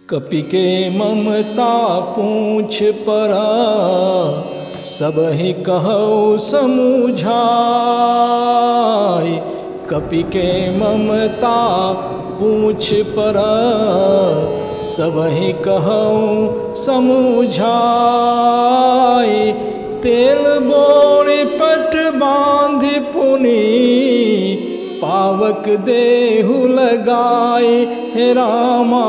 कपि के ममता पूछ परा, सबहि कहौ समुझाय। कपि के ममता पूछ परा, सबहि कहौ समुझाय। तेल बोरि पट बांधि पुनि, पावक देहु लगाए। हे रामा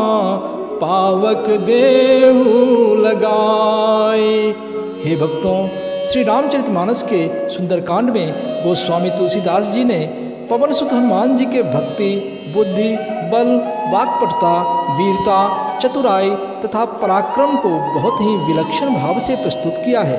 पावक देहु लगाए। हे भक्तों, श्री रामचरितमानस के सुंदरकांड में गोस्वामी तुलसीदास जी ने पवन सुत हनुमान जी के भक्ति, बुद्धि, बल, वाक्पटुता, वीरता, चतुराई तथा पराक्रम को बहुत ही विलक्षण भाव से प्रस्तुत किया है।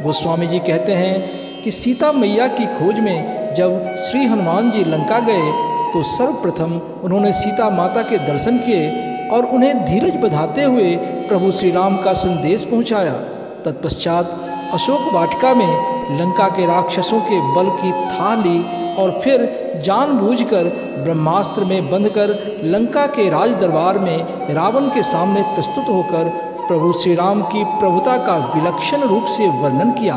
गोस्वामी जी कहते हैं कि सीता मैया की खोज में जब श्री हनुमान जी लंका गए तो सर्वप्रथम उन्होंने सीता माता के दर्शन किए और उन्हें धीरज बधाते हुए प्रभु श्री राम का संदेश पहुंचाया। तत्पश्चात अशोक वाटिका में लंका के राक्षसों के बल की थाह ली और फिर जानबूझकर ब्रह्मास्त्र में बंधकर लंका के राज दरबार में रावण के सामने प्रस्तुत होकर प्रभु श्री राम की प्रभुता का विलक्षण रूप से वर्णन किया।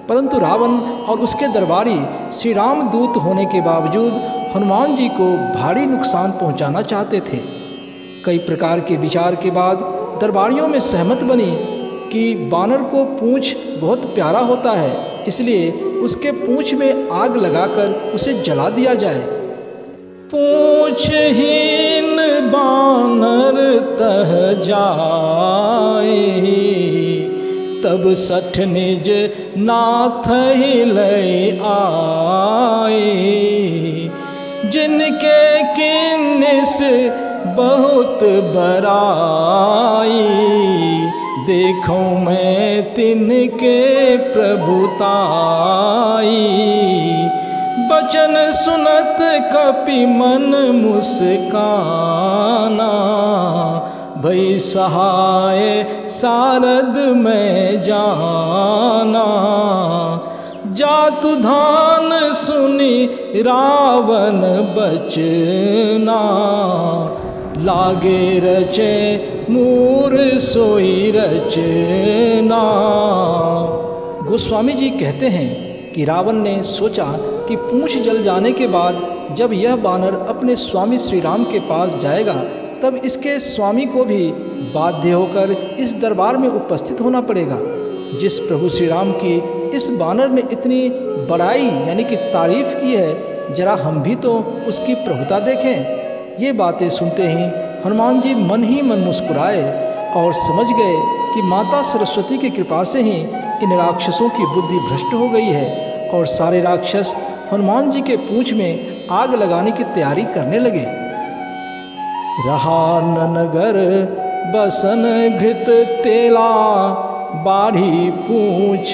परंतु रावण और उसके दरबारी श्री राम दूत होने के बावजूद हनुमान जी को भारी नुकसान पहुंचाना चाहते थे। कई प्रकार के विचार के बाद दरबारियों में सहमत बनी कि बानर को पूंछ बहुत प्यारा होता है, इसलिए उसके पूंछ में आग लगाकर उसे जला दिया जाए। पूंछहीन बानर तह जाए, तब सठ निज नाथ ही लय आए। जिनके किन्निस बहुत बराई, देखूं मैं तिनके प्रभुताई। बचन सुनत कपि मन मुस्काना, भई सहाय सारद में जाना। जातु धान सुनी रावण बचना, लागे रचे मूर सोई रचना। गोस्वामी जी कहते हैं कि रावण ने सोचा कि पूंछ जल जाने के बाद जब यह बानर अपने स्वामी श्री राम के पास जाएगा तब इसके स्वामी को भी बाध्य होकर इस दरबार में उपस्थित होना पड़ेगा। जिस प्रभु श्री राम की इस बानर ने इतनी बड़ाई यानी कि तारीफ की है, जरा हम भी तो उसकी प्रभुता देखें। ये बातें सुनते ही हनुमान जी मन ही मन मुस्कुराए और समझ गए कि माता सरस्वती की कृपा से ही इन राक्षसों की बुद्धि भ्रष्ट हो गई है और सारे राक्षस हनुमान जी के पूंछ में आग लगाने की तैयारी करने लगे। रहा न नगर बसन घृत तेला, बाढ़ी पूछ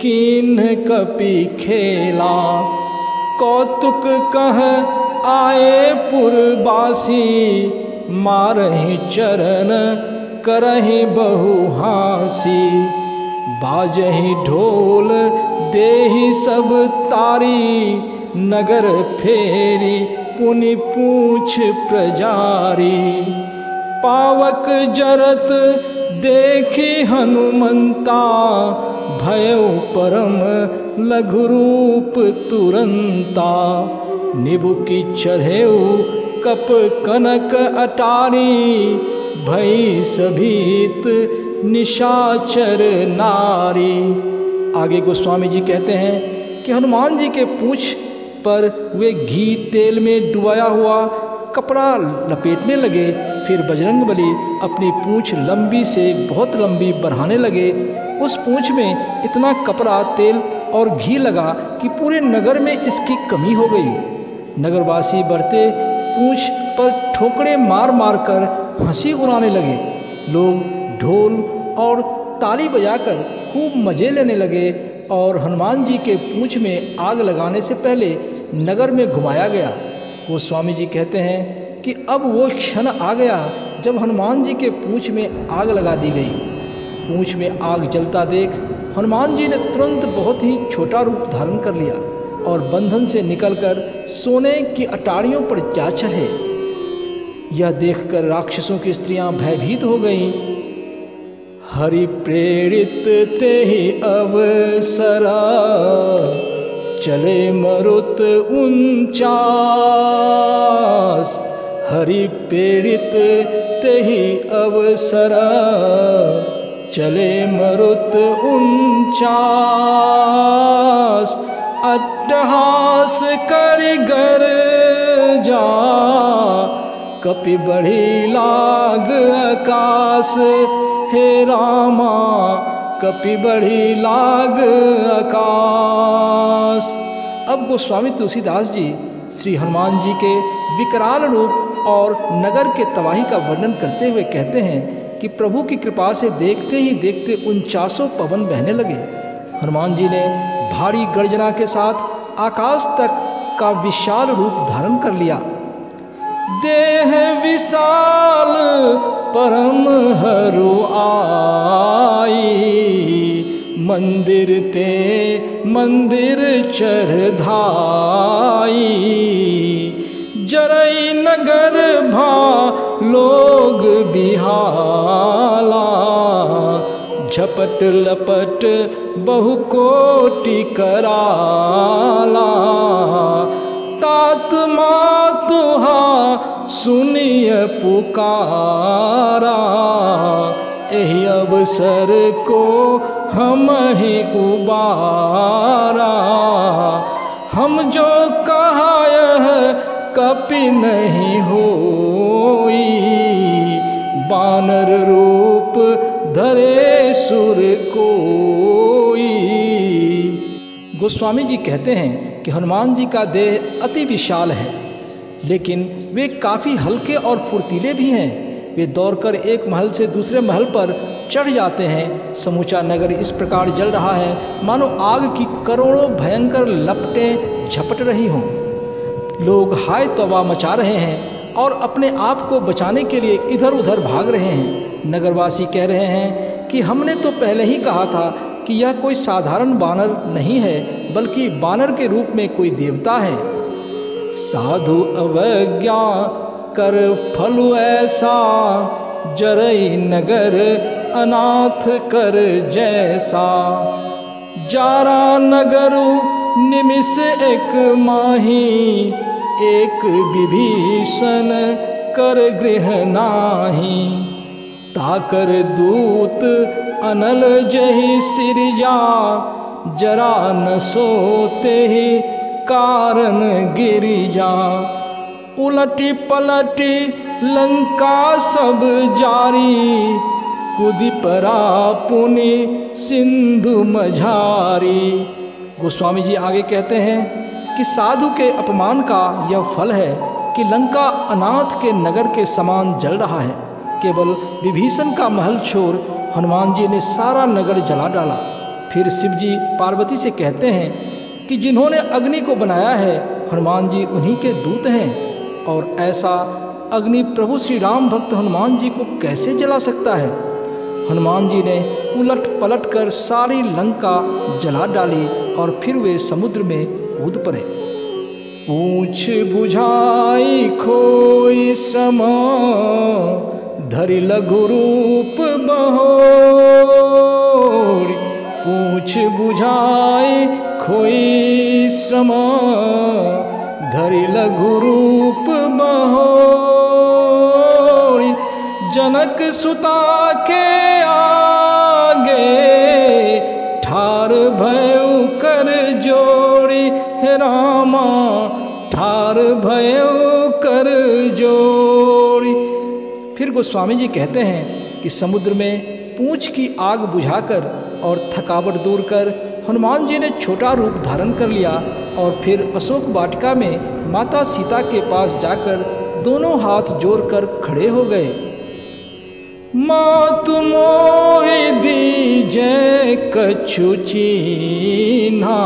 कीन्ह कपि खेला। कौतुक कह आए पुरबासी, मारहि चरण करहि बहु हासी। बाजहि ढोल देहि सब तारी, नगर फेरी पुनि पूछ प्रजारी। पावक जरत देखी हनुमंता, भयउ परम लघु रूप तुरंता। निबुकी चढ़ेउ कप कनक अटारी, भई सभीत निशाचर नारी। आगे गोस्वामी जी कहते हैं कि हनुमान जी के पूंछ पर वे घी तेल में डुबाया हुआ कपड़ा लपेटने लगे। फिर बजरंगबली अपनी पूंछ लंबी से बहुत लंबी बढ़ाने लगे। उस पूंछ में इतना कपड़ा, तेल और घी लगा कि पूरे नगर में इसकी कमी हो गई। नगरवासी बढ़ते पूंछ पर ठोकरे मार मार कर हंसी उड़ाने लगे। लोग ढोल और ताली बजाकर खूब मज़े लेने लगे और हनुमान जी के पूंछ में आग लगाने से पहले नगर में घुमाया गया। गोस्वामी जी कहते हैं कि अब वो क्षण आ गया जब हनुमान जी के पूंछ में आग लगा दी गई। पूंछ में आग जलता देख हनुमान जी ने तुरंत बहुत ही छोटा रूप धारण कर लिया और बंधन से निकलकर सोने की अटारियों पर जा चढ़े। यह देखकर राक्षसों की स्त्रियां भयभीत हो गईं। हरि प्रेरित ते ही अवसरा, चले मरुत 49। हरि प्रेरित ते ही अवसरा, चले मरुत 49। अट्टहास कर गर्जा, कपि बढ़ी लाग आकाश। हे रामा, कपि बढ़ी लाग आकाश। अब गोस्वामी तुलसीदास जी श्री हनुमान जी के विकराल रूप और नगर के तबाही का वर्णन करते हुए कहते हैं कि प्रभु की कृपा से देखते ही देखते 49 पवन बहने लगे। हनुमान जी ने भारी गर्जना के साथ आकाश तक का विशाल रूप धारण कर लिया। देह विशाल परम हरु आई, मंदिर ते मंदिर चरधाई। जरई नगर भा लोग बिहाला, झपट लपट बहुकोटि कराला। तात मातुहा सुनिय पुकारा, एहि अवसर को हम ही उबारा। हम जो कहा यह कपि नहीं होई, बानर रूप धरे सुर कोई। गोस्वामी जी कहते हैं कि हनुमान जी का देह अति विशाल है, लेकिन वे काफ़ी हल्के और फुर्तीले भी हैं। वे दौड़कर एक महल से दूसरे महल पर चढ़ जाते हैं। समूचा नगर इस प्रकार जल रहा है मानो आग की करोड़ों भयंकर लपटें झपट रही हों। लोग हाय तौबा मचा रहे हैं और अपने आप को बचाने के लिए इधर उधर भाग रहे हैं। नगरवासी कह रहे हैं कि हमने तो पहले ही कहा था कि यह कोई साधारण बानर नहीं है, बल्कि बानर के रूप में कोई देवता है। साधु अवज्ञा कर फलु ऐसा, जरई नगर अनाथ कर जैसा। जारा नगरु निमिष एक माही, एक विभीषण कर गृह नाही। ताकर दूत अनल जहि सिरजा, जरा न सोते ही कारण गिरिजा। उलटी पलटी लंका सब जारी, कुदि परा पुनि सिंधु मझारी। गोस्वामी जी आगे कहते हैं कि साधु के अपमान का यह फल है कि लंका अनाथ के नगर के समान जल रहा है। केवल विभीषण का महल छोड़ हनुमान जी ने सारा नगर जला डाला। फिर शिव जी पार्वती से कहते हैं कि जिन्होंने अग्नि को बनाया है हनुमान जी उन्हीं के दूत हैं, और ऐसा अग्नि प्रभु श्री राम भक्त हनुमान जी को कैसे जला सकता है। हनुमान जी ने उलट पलट कर सारी लंका जला डाली और फिर वे समुद्र में कूद पड़े। पूछ बुझाई खोई श्रम, धरि लघु रूप बहोरी। पूछ बुझाई खोई श्रम, धरि लघु रूप बहोरी। जनक सुता के आगे, ठार भयउ कर जोड़ी। हे रामा, ठार भयउ कर जोड़ी। फिर गोस्वामी जी कहते हैं कि समुद्र में पूंछ की आग बुझाकर और थकावट दूर कर हनुमान जी ने छोटा रूप धारण कर लिया और फिर अशोक वाटिका में माता सीता के पास जाकर दोनों हाथ जोड़कर खड़े हो गए। मातु मोहि दीजै कछु चीन्हा,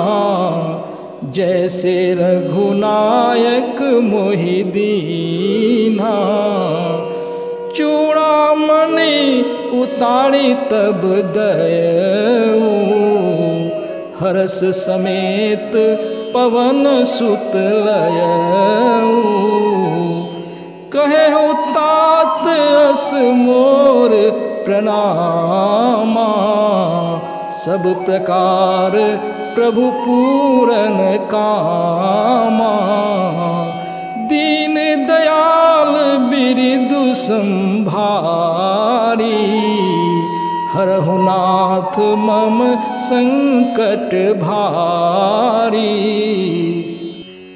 जैसे रघुनायक मोहि दीन्हा। चूड़ामणि उतारी तब दयऊ, हरस समेत पवन सुत लयऊ। कहे तात अस मोर प्रणामा, सब प्रकार प्रभु पूरन कामा। दीन दयाल बिरदु संभारी, हरहु नाथ मम संकट भारी।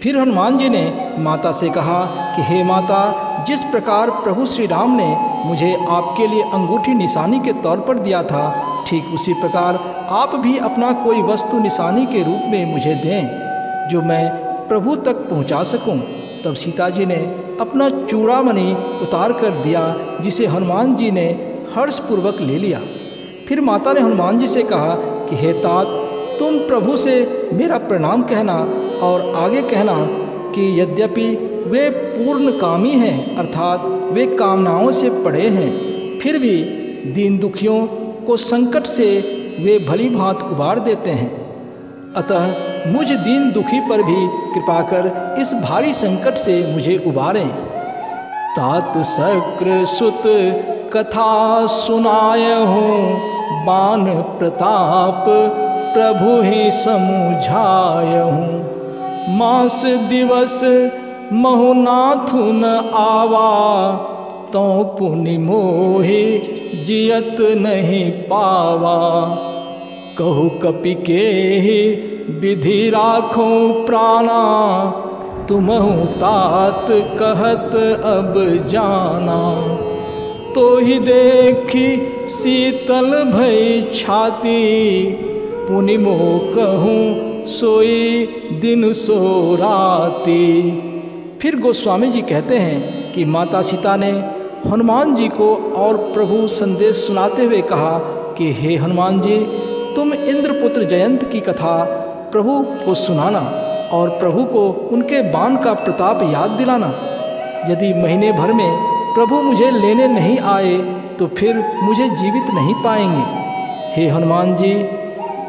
फिर हनुमान जी ने माता से कहा कि हे माता, जिस प्रकार प्रभु श्री राम ने मुझे आपके लिए अंगूठी निशानी के तौर पर दिया था, ठीक उसी प्रकार आप भी अपना कोई वस्तु निशानी के रूप में मुझे दें, जो मैं प्रभु तक पहुंचा सकूं। तब सीता जी ने अपना चूड़ामणि उतार कर दिया, जिसे हनुमान जी ने हर्षपूर्वक ले लिया। फिर माता ने हनुमान जी से कहा कि हे तात, तुम प्रभु से मेरा प्रणाम कहना और आगे कहना कि यद्यपि वे पूर्णकामी हैं, अर्थात वे कामनाओं से पड़े हैं, फिर भी दीन दुखियों को संकट से वे भली भांति उबार देते हैं। अतः मुझ दीन दुखी पर भी कृपा कर इस भारी संकट से मुझे उबारें। तात शक्र सुत कथा सुनायहूँ, बान प्रताप प्रभु ही समुझायहूँ। मास दिवस महुनाथु न आवा, तो पुनि मोहि जियत नहीं पावा। कहु कपि के विधि राखो प्राणा, तुमहु तात कहत अब जाना। तो ही देखी शीतल भई छाती, पुनि मोह कहूँ सोई दिन सो राती। फिर गोस्वामी जी कहते हैं कि माता सीता ने हनुमान जी को और प्रभु संदेश सुनाते हुए कहा कि हे हनुमान जी, तुम इंद्रपुत्र जयंत की कथा प्रभु को सुनाना और प्रभु को उनके बाण का प्रताप याद दिलाना। यदि महीने भर में प्रभु मुझे लेने नहीं आए तो फिर मुझे जीवित नहीं पाएंगे। हे हनुमान जी,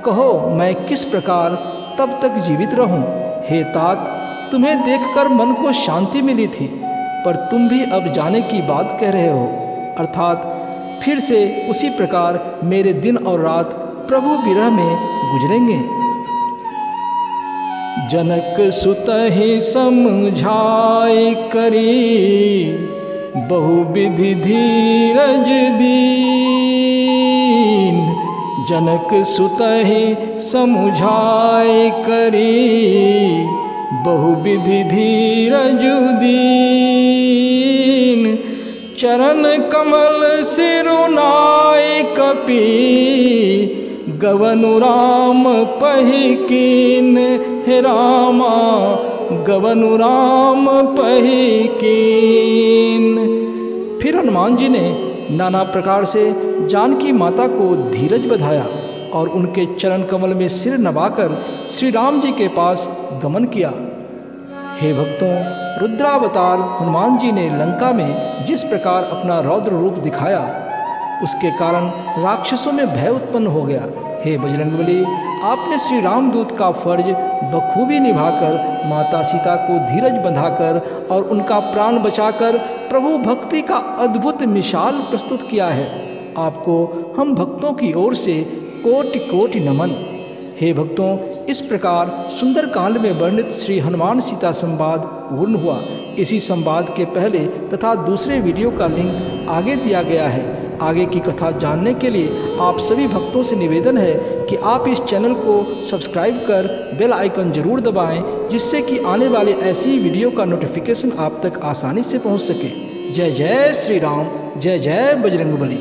कहो मैं किस प्रकार तब तक जीवित रहूं? हे तात, तुम्हें देखकर मन को शांति मिली थी, पर तुम भी अब जाने की बात कह रहे हो, अर्थात फिर से उसी प्रकार मेरे दिन और रात प्रभु विरह में गुजरेंगे। जनक सुतहि समझाई करी, बहुविधि धीरज दीन। जनक सुतहि समझाई करी, बहुविधि धीरज दीन। चरण कमल सिरुनाई कपि, गवनु राम पहि कीन। हे रामा, गवनु राम पहि कीन। फिर हनुमान जी ने नाना प्रकार से जानकी माता को धीरज बधाया और उनके चरण कमल में सिर नवाकर श्री राम जी के पास गमन किया। हे भक्तों, रुद्रावतार हनुमान जी ने लंका में जिस प्रकार अपना रौद्र रूप दिखाया, उसके कारण राक्षसों में भय उत्पन्न हो गया। हे बजरंगबली, आपने श्री रामदूत का फर्ज बखूबी निभाकर माता सीता को धीरज बंधाकर और उनका प्राण बचाकर प्रभु भक्ति का अद्भुत मिसाल प्रस्तुत किया है। आपको हम भक्तों की ओर से कोटि कोटि नमन। हे भक्तों, इस प्रकार सुंदरकांड में वर्णित श्री हनुमान सीता संवाद पूर्ण हुआ। इसी संवाद के पहले तथा दूसरे वीडियो का लिंक आगे दिया गया है। आगे की कथा जानने के लिए आप सभी भक्तों से निवेदन है कि आप इस चैनल को सब्सक्राइब कर बेल आइकन जरूर दबाएं, जिससे कि आने वाले ऐसी वीडियो का नोटिफिकेशन आप तक आसानी से पहुंच सके। जय जय श्री राम, जय जय बजरंगबली।